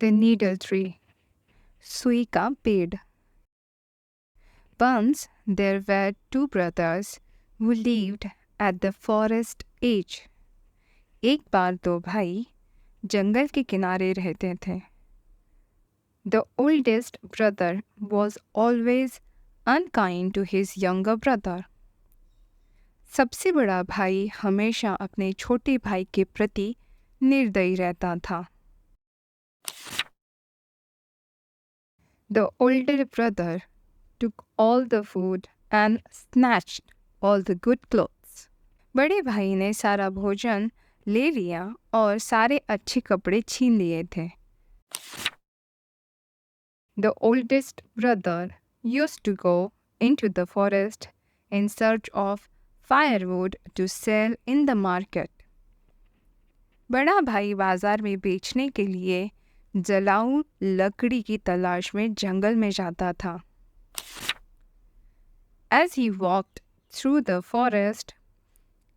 The needle tree. सुई का पेड़. Once there were two brothers who lived at the forest edge. एक बार दो भाई जंगल के किनारे रहते थे. The oldest brother was always unkind to his younger brother. सबसे बड़ा भाई हमेशा अपने छोटे भाई के प्रति निर्दयी रहता था. The older brother took all the food and snatched all the good clothes. बड़े भाई ने सारा भोजन ले लिया और सारे अच्छे कपड़े छीन लिए थे. The oldest brother used to go into the forest in search of firewood to sell in the market. बड़ा भाई बाजार में बेचने के लिए जलाऊ लकड़ी की तलाश में जंगल में जाता था. As he walked through the forest,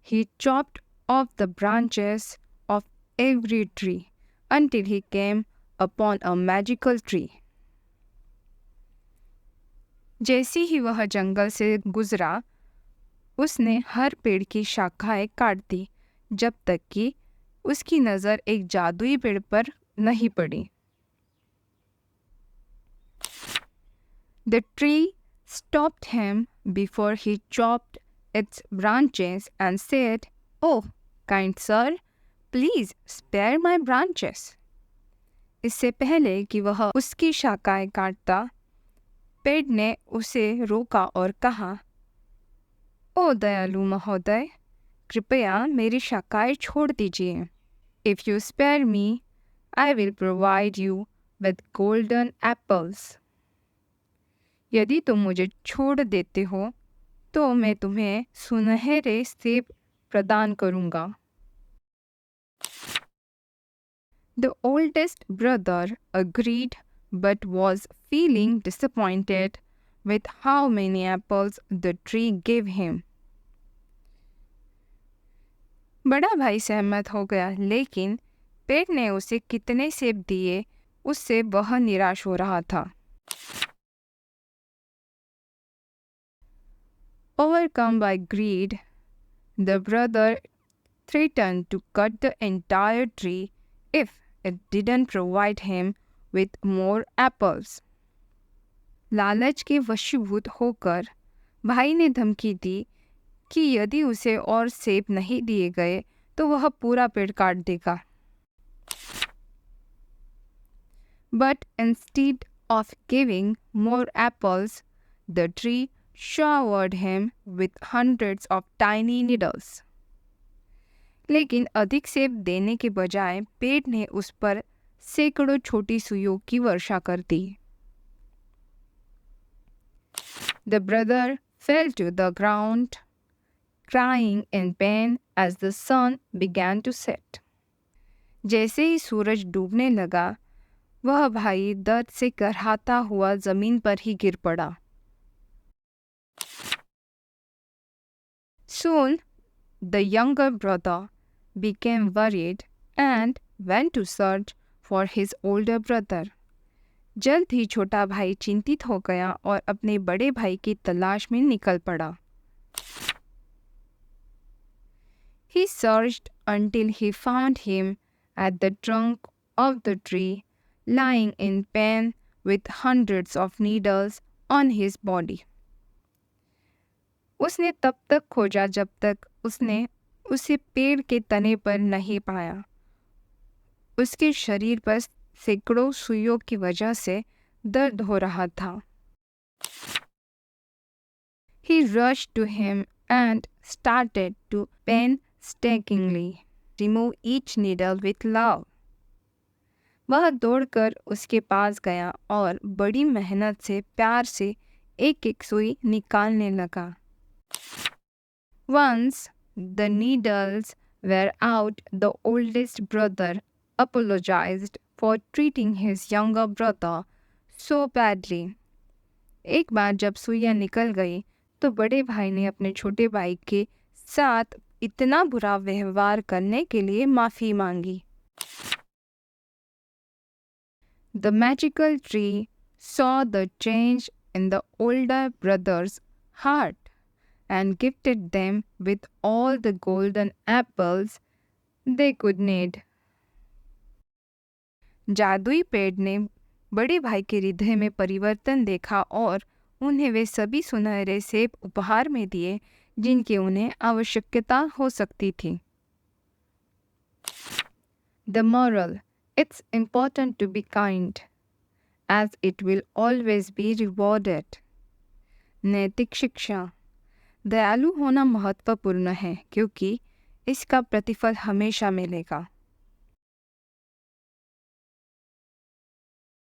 he chopped off the branches of every tree until he came upon a magical tree. जैसे ही वह जंगल से गुजरा, उसने हर पेड़ की शाखाएं काट दी जब तक कि उसकी नज़र एक जादुई पेड़ पर नहीं पड़ी. The tree stopped him before he chopped its branches and said, "Oh, kind sir, please spare my branches." इससे पहले कि वह उसकी शाखाएं काटता, पेड़ ने उसे रोका और कहा, "ओ दयालु महोदय, कृपया मेरी शाखाएं छोड़ दीजिए. If you spare me, I will provide you with golden apples." यदि तुम मुझे छोड़ देते हो तो मैं तुम्हें सुनहरे सेब प्रदान करूंगा. The oldest brother agreed but was feeling disappointed with how many apples the tree gave him. बड़ा भाई सहमत हो गया, लेकिन पेड़ ने उसे कितने सेब दिए उससे वह निराश हो रहा था. Overcome by greed, the brother threatened to cut the entire tree if it didn't provide him with more apples. लालच के वशीभूत होकर भाई ने धमकी दी कि यदि उसे और सेब नहीं दिए गए तो वह पूरा पेड़ काट देगा. But instead of giving more apples, the tree showered him with hundreds of tiny needles. लेकिन अधिक सेब देने के बजाय पेड़ ने उस पर सैकड़ों छोटी सुइयों की वर्षा कर दी. The brother fell to the ground, crying in pain as the sun began to set. जैसे ही सूरज डूबने लगा, वह भाई दर्द से करहाता हुआ जमीन पर ही गिर पड़ा. Soon, the younger brother became worried and went to search for his older brother. जल्द ही छोटा भाई चिंतित हो गया और अपने बड़े भाई की तलाश में निकल पड़ा. He searched until he found him at the trunk of the tree, lying in pain with hundreds of needles on his body. उसने तब तक खोजा जब तक उसने उसे पेड़ के तने पर नहीं पाया. उसके शरीर पर सैकड़ों सुइयों की वजह से दर्द हो रहा था. He rushed to him and started to painstakingly remove each needle with love. वह दौड़कर उसके पास गया और बड़ी मेहनत से प्यार से एक एक सुई निकालने लगा. Once the needles were out, the oldest brother apologized for treating his younger brother so badly. एक बार जब सुइयां निकल गई तो बड़े भाई ने अपने छोटे भाई के साथ इतना बुरा व्यवहार करने के लिए माफ़ी मांगी. The magical tree saw the change in the older brother's heart and gifted them with all the golden apples they could need. जादुई पेड़ ने बड़े भाई के हृदय में परिवर्तन देखा और उन्हें वे सभी सुनहरे सेब उपहार में दिए जिनकी उन्हें आवश्यकता हो सकती थी। The moral: It's important to be kind, as it will always be rewarded. नैतिक शिक्षा: दयालु होना महत्वपूर्ण है क्योंकि इसका प्रतिफल हमेशा मिलेगा।